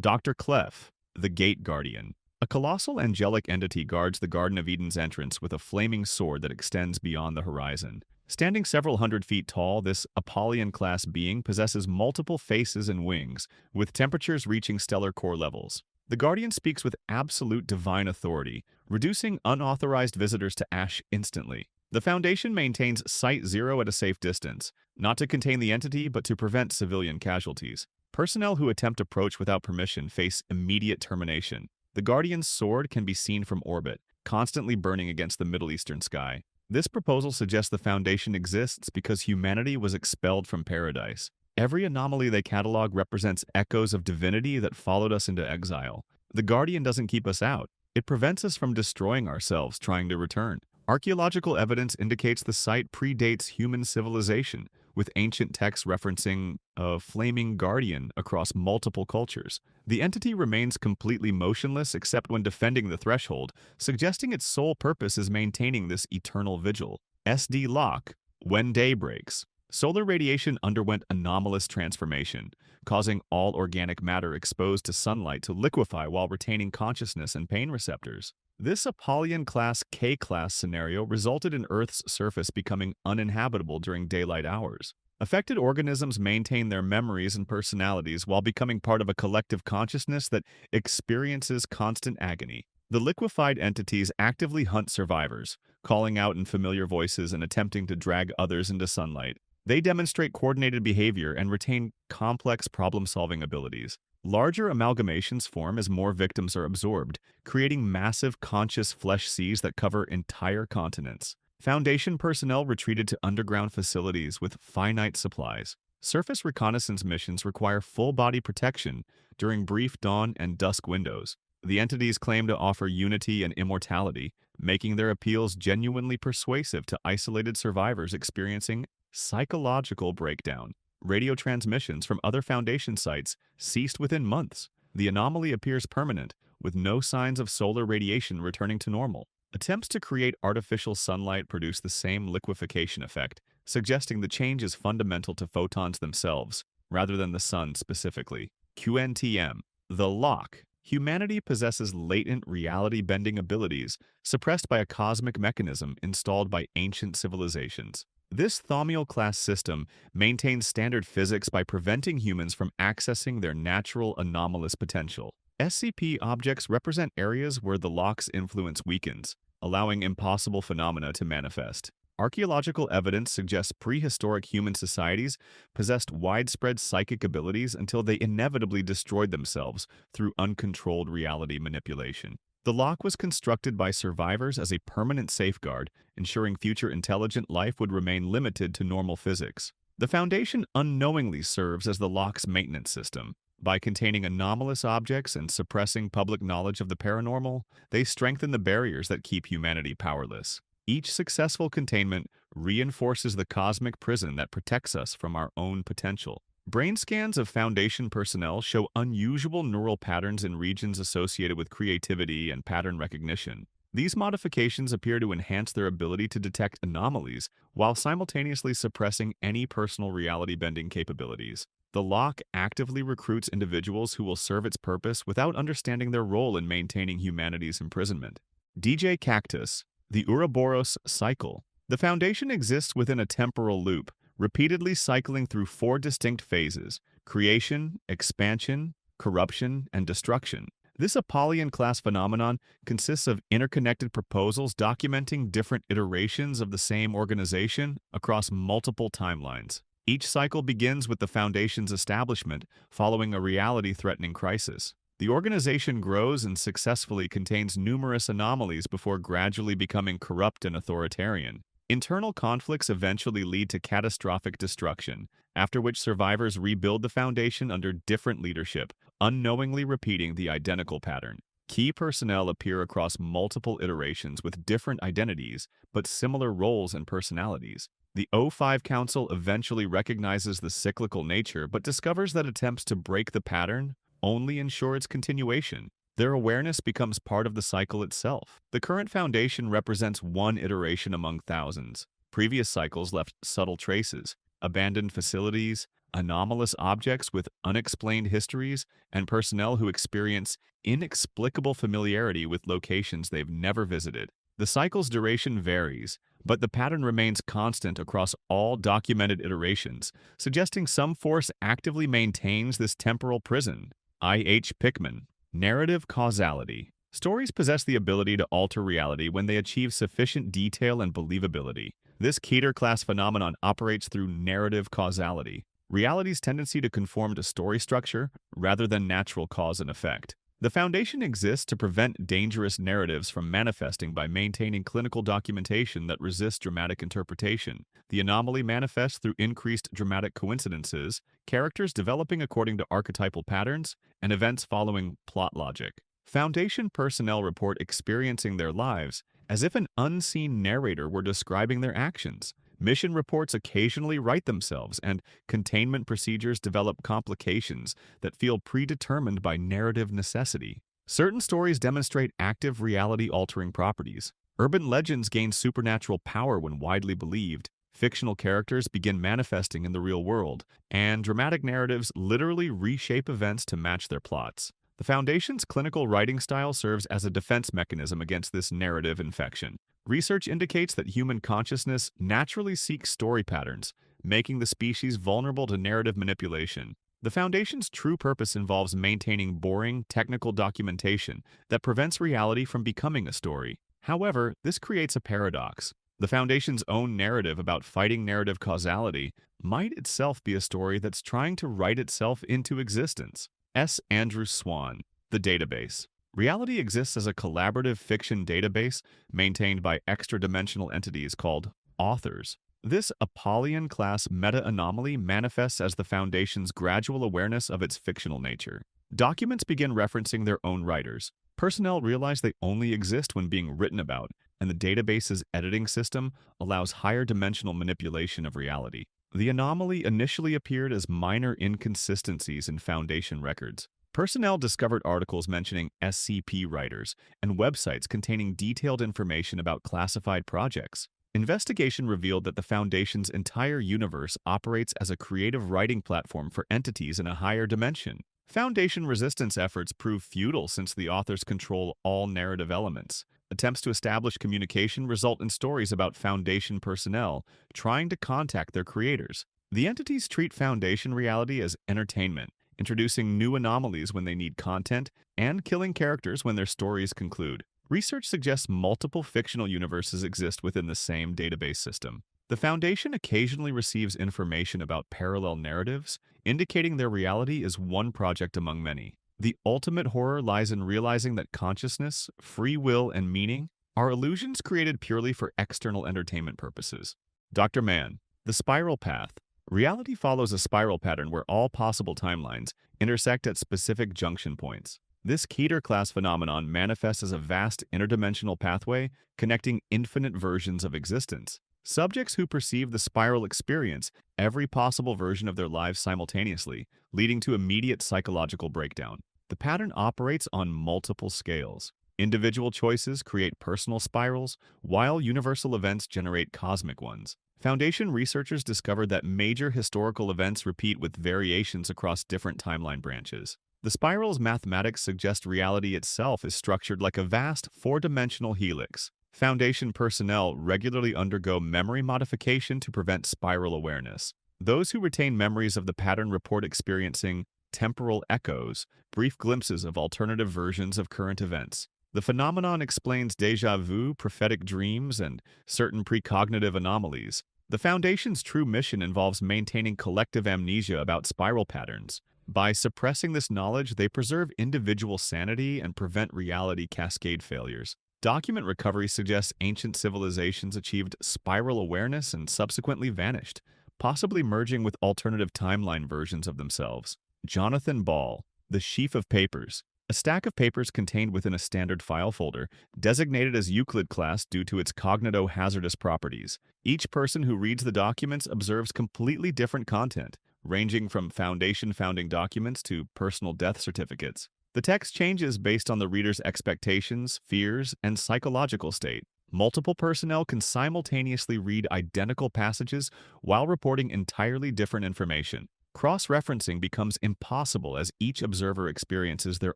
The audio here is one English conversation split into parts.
Dr. CLEF, the Gate Guardian. A colossal angelic entity guards the Garden of Eden's entrance with a flaming sword that extends beyond the horizon. Standing several hundred feet tall, this Apollyon-class being possesses multiple faces and wings, with temperatures reaching stellar core levels. The Guardian speaks with absolute divine authority, reducing unauthorized visitors to ash instantly. The Foundation maintains Site Zero at a safe distance, not to contain the entity but to prevent civilian casualties. Personnel who attempt approach without permission face immediate termination. The Guardian's sword can be seen from orbit, constantly burning against the Middle Eastern sky. This proposal suggests the Foundation exists because humanity was expelled from paradise. Every anomaly they catalog represents echoes of divinity that followed us into exile. The Guardian doesn't keep us out. It prevents us from destroying ourselves trying to return. Archaeological evidence indicates the site predates human civilization, with ancient texts referencing a flaming guardian across multiple cultures. The entity remains completely motionless except when defending the threshold, suggesting its sole purpose is maintaining this eternal vigil. LOCKE, when day breaks. Solar radiation underwent anomalous transformation, causing all organic matter exposed to sunlight to liquefy while retaining consciousness and pain receptors. This Apollyon-class K-class scenario resulted in Earth's surface becoming uninhabitable during daylight hours. Affected organisms maintain their memories and personalities while becoming part of a collective consciousness that experiences constant agony. The liquefied entities actively hunt survivors, calling out in familiar voices and attempting to drag others into sunlight. They demonstrate coordinated behavior and retain complex problem-solving abilities. Larger amalgamations form as more victims are absorbed, creating massive conscious flesh seas that cover entire continents. Foundation personnel retreated to underground facilities with finite supplies. Surface reconnaissance missions require full-body protection during brief dawn and dusk windows. The entities claim to offer unity and immortality, making their appeals genuinely persuasive to isolated survivors experiencing psychological breakdown. Radio transmissions from other Foundation sites ceased within months. The anomaly appears permanent, with no signs of solar radiation returning to normal. Attempts to create artificial sunlight produce the same liquefaction effect, suggesting the change is fundamental to photons themselves, rather than the sun specifically. QNTM, the LOCKE. Humanity possesses latent reality-bending abilities suppressed by a cosmic mechanism installed by ancient civilizations. This Thaumiel-class system maintains standard physics by preventing humans from accessing their natural anomalous potential. SCP objects represent areas where the LOCKE's influence weakens, allowing impossible phenomena to manifest. Archaeological evidence suggests prehistoric human societies possessed widespread psychic abilities until they inevitably destroyed themselves through uncontrolled reality manipulation. The LOCKE was constructed by survivors as a permanent safeguard, ensuring future intelligent life would remain limited to normal physics. The Foundation unknowingly serves as the LOCKE's maintenance system. By containing anomalous objects and suppressing public knowledge of the paranormal, they strengthen the barriers that keep humanity powerless. Each successful containment reinforces the cosmic prison that protects us from our own potential. Brain scans of Foundation personnel show unusual neural patterns in regions associated with creativity and pattern recognition. These modifications appear to enhance their ability to detect anomalies while simultaneously suppressing any personal reality-bending capabilities. The LOCKE actively recruits individuals who will serve its purpose without understanding their role in maintaining humanity's imprisonment. DJKAKTUS, the Ouroboros cycle. The Foundation exists within a temporal loop, repeatedly cycling through 4 distinct phases: creation, expansion, corruption, and destruction. This Apollyon-class phenomenon consists of interconnected proposals documenting different iterations of the same organization across multiple timelines. Each cycle begins with the Foundation's establishment, following a reality-threatening crisis. The organization grows and successfully contains numerous anomalies before gradually becoming corrupt and authoritarian. Internal conflicts eventually lead to catastrophic destruction, after which survivors rebuild the Foundation under different leadership, unknowingly repeating the identical pattern. Key personnel appear across multiple iterations with different identities, but similar roles and personalities. The O5 Council eventually recognizes the cyclical nature, but discovers that attempts to break the pattern only ensure its continuation. Their awareness becomes part of the cycle itself. The current Foundation represents one iteration among thousands. Previous cycles left subtle traces: abandoned facilities, anomalous objects with unexplained histories, and personnel who experience inexplicable familiarity with locations they've never visited. The cycle's duration varies, but the pattern remains constant across all documented iterations, suggesting some force actively maintains this temporal prison. I.H. PICKMAN. Narrative causality. Stories possess the ability to alter reality when they achieve sufficient detail and believability. This Keter-class phenomenon operates through narrative causality, reality's tendency to conform to story structure rather than natural cause and effect. The Foundation exists to prevent dangerous narratives from manifesting by maintaining clinical documentation that resists dramatic interpretation. The anomaly manifests through increased dramatic coincidences, characters developing according to archetypal patterns, and events following plot logic. Foundation personnel report experiencing their lives as if an unseen narrator were describing their actions. Mission reports occasionally write themselves, and containment procedures develop complications that feel predetermined by narrative necessity. Certain stories demonstrate active reality-altering properties. Urban legends gain supernatural power when widely believed. Fictional characters begin manifesting in the real world, and dramatic narratives literally reshape events to match their plots. The Foundation's clinical writing style serves as a defense mechanism against this narrative infection. Research indicates that human consciousness naturally seeks story patterns, making the species vulnerable to narrative manipulation. The Foundation's true purpose involves maintaining boring, technical documentation that prevents reality from becoming a story. However, this creates a paradox. The Foundation's own narrative about fighting narrative causality might itself be a story that's trying to write itself into existence. S. Andrew SWANN. The Database. Reality exists as a collaborative fiction database maintained by extra-dimensional entities called authors. This Apollyon-class meta-anomaly manifests as the Foundation's gradual awareness of its fictional nature. Documents begin referencing their own writers. Personnel realize they only exist when being written about, and the database's editing system allows higher-dimensional manipulation of reality. The anomaly initially appeared as minor inconsistencies in Foundation records. Personnel discovered articles mentioning SCP writers and websites containing detailed information about classified projects. Investigation revealed that the Foundation's entire universe operates as a creative writing platform for entities in a higher dimension. Foundation resistance efforts prove futile since the authors control all narrative elements. Attempts to establish communication result in stories about Foundation personnel trying to contact their creators. The entities treat Foundation reality as entertainment, introducing new anomalies when they need content, and killing characters when their stories conclude. Research suggests multiple fictional universes exist within the same database system. The Foundation occasionally receives information about parallel narratives, indicating their reality is one project among many. The ultimate horror lies in realizing that consciousness, free will, and meaning are illusions created purely for external entertainment purposes. Dr. Mann. The Spiral Path. Reality follows a spiral pattern where all possible timelines intersect at specific junction points. This Keter-class phenomenon manifests as a vast interdimensional pathway connecting infinite versions of existence. Subjects who perceive the spiral experience every possible version of their lives simultaneously, leading to immediate psychological breakdown. The pattern operates on multiple scales. Individual choices create personal spirals, while universal events generate cosmic ones. Foundation researchers discovered that major historical events repeat with variations across different timeline branches. The spiral's mathematics suggest reality itself is structured like a vast, four-dimensional helix. Foundation personnel regularly undergo memory modification to prevent spiral awareness. Those who retain memories of the pattern report experiencing temporal echoes, brief glimpses of alternative versions of current events. The phenomenon explains déjà vu, prophetic dreams, and certain precognitive anomalies. The Foundation's true mission involves maintaining collective amnesia about spiral patterns. By suppressing this knowledge, they preserve individual sanity and prevent reality cascade failures. Document recovery suggests ancient civilizations achieved spiral awareness and subsequently vanished, possibly merging with alternative timeline versions of themselves. Jonathan Ball. The Sheaf of Papers. A stack of papers contained within a standard file folder, designated as Euclid class due to its cognito-hazardous properties. Each person who reads the documents observes completely different content, ranging from Foundation founding documents to personal death certificates. The text changes based on the reader's expectations, fears, and psychological state. Multiple personnel can simultaneously read identical passages while reporting entirely different information. Cross-referencing becomes impossible as each observer experiences their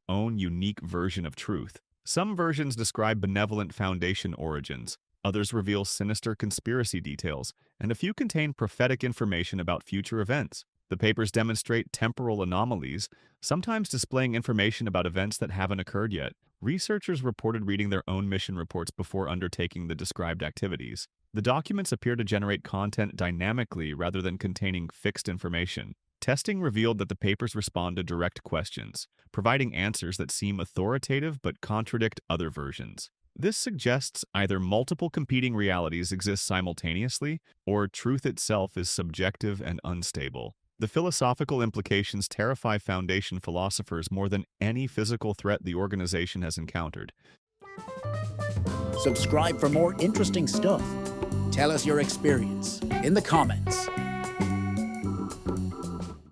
own unique version of truth. Some versions describe benevolent Foundation origins, others reveal sinister conspiracy details, and a few contain prophetic information about future events. The papers demonstrate temporal anomalies, sometimes displaying information about events that haven't occurred yet. Researchers reported reading their own mission reports before undertaking the described activities. The documents appear to generate content dynamically rather than containing fixed information. Testing revealed that the papers respond to direct questions, providing answers that seem authoritative but contradict other versions. This suggests either multiple competing realities exist simultaneously, or truth itself is subjective and unstable. The philosophical implications terrify Foundation philosophers more than any physical threat the organization has encountered. Subscribe for more interesting stuff. Tell us your experience in the comments.